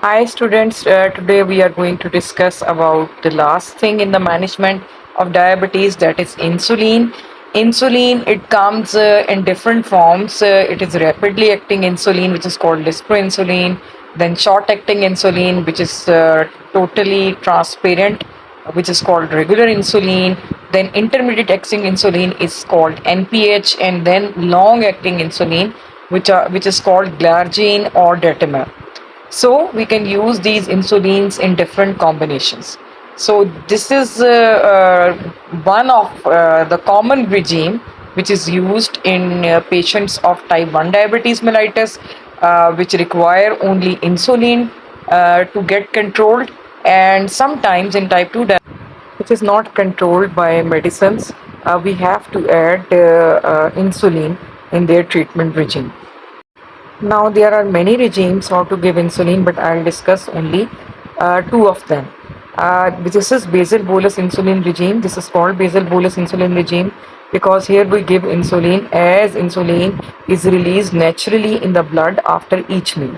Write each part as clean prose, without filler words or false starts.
Hi students, today we are going to discuss about the last thing in the management of diabetes, that is insulin. Insulin, it comes in different forms. It is rapidly acting insulin, which is called lispro-insulin, then short acting insulin, which is totally transparent, which is called regular insulin, then intermediate acting insulin is called NPH, and then long acting insulin, which is called glargine or datamab. So we can use these insulins in different combinations. So this is one of the common regime which is used in patients of type 1 diabetes mellitus, which require only insulin to get controlled, and sometimes in type 2 diabetes which is not controlled by medicines, we have to add insulin in their treatment regime. Now, there are many regimes how to give insulin, but I'll discuss only two of them. This is basal bolus insulin regime. This is called basal bolus insulin regime because here we give insulin as insulin is released naturally in the blood after each meal.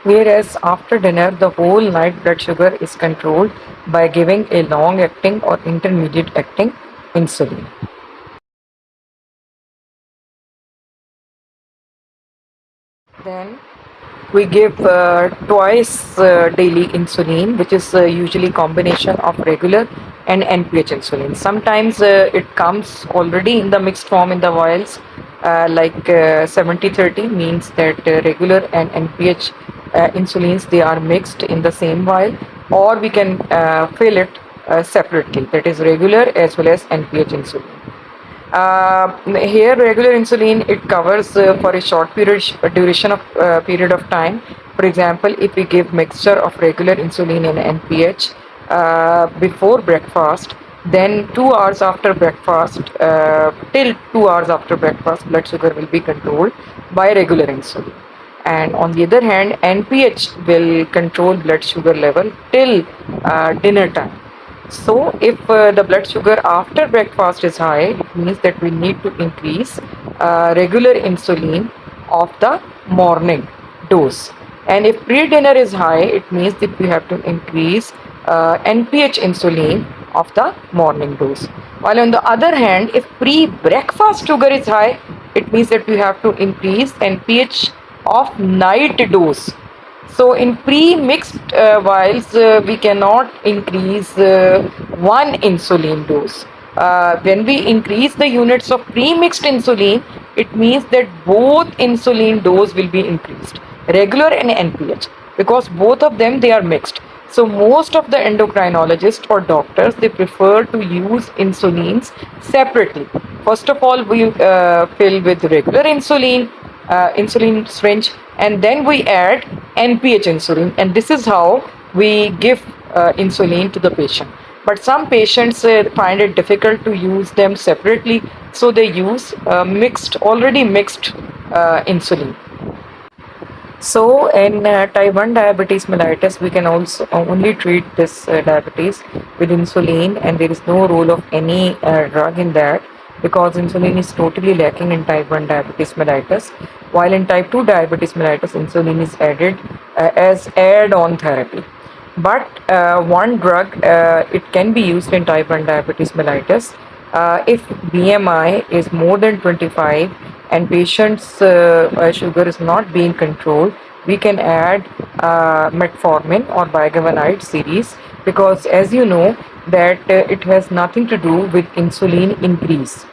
Whereas after dinner, the whole night blood sugar is controlled by giving a long acting or intermediate acting insulin. Then we give twice daily insulin, which is usually combination of regular and NPH insulin. Sometimes it comes already in the mixed form in the vials, like 70-30 means that regular and NPH insulins, they are mixed in the same vial, or we can fill it separately, that is regular as well as NPH insulin. Here regular insulin, it covers for a short period of time. For example, if we give mixture of regular insulin and NPH before breakfast, then 2 hours after breakfast, till 2 hours after breakfast, blood sugar will be controlled by regular insulin. And on the other hand, NPH will control blood sugar level till dinner time. So, if the blood sugar after breakfast is high, it means that we need to increase regular insulin of the morning dose. And if pre-dinner is high, it means that we have to increase NPH insulin of the morning dose. While on the other hand, if pre-breakfast sugar is high, it means that we have to increase NPH of night dose. So in pre-mixed vials, we cannot increase one insulin dose. When we increase the units of pre-mixed insulin, it means that both insulin dose will be increased, regular and NPH, because both of them, they are mixed. So most of the endocrinologists or doctors, they prefer to use insulins separately. First of all, we fill with regular insulin syringe, and then we add NPH insulin, and this is how we give insulin to the patient. But some patients find it difficult to use them separately, so they use already mixed insulin. So in type 1 diabetes mellitus, we can also only treat this diabetes with insulin, and there is no role of any drug in that, because insulin is totally lacking in type 1 diabetes mellitus, while in type 2 diabetes mellitus, insulin is added as add-on therapy. But one drug, it can be used in type 1 diabetes mellitus if BMI is more than 25 and patient's sugar is not being controlled. We can add metformin or bigavanide series, because as you know that it has nothing to do with insulin increase.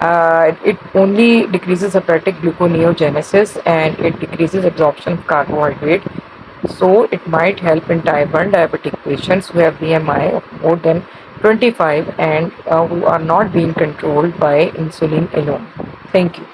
It only decreases hepatic gluconeogenesis, and it decreases absorption of carbohydrate. So it might help in type 1 diabetic patients who have BMI of more than 25 and who are not being controlled by insulin alone. Thank you.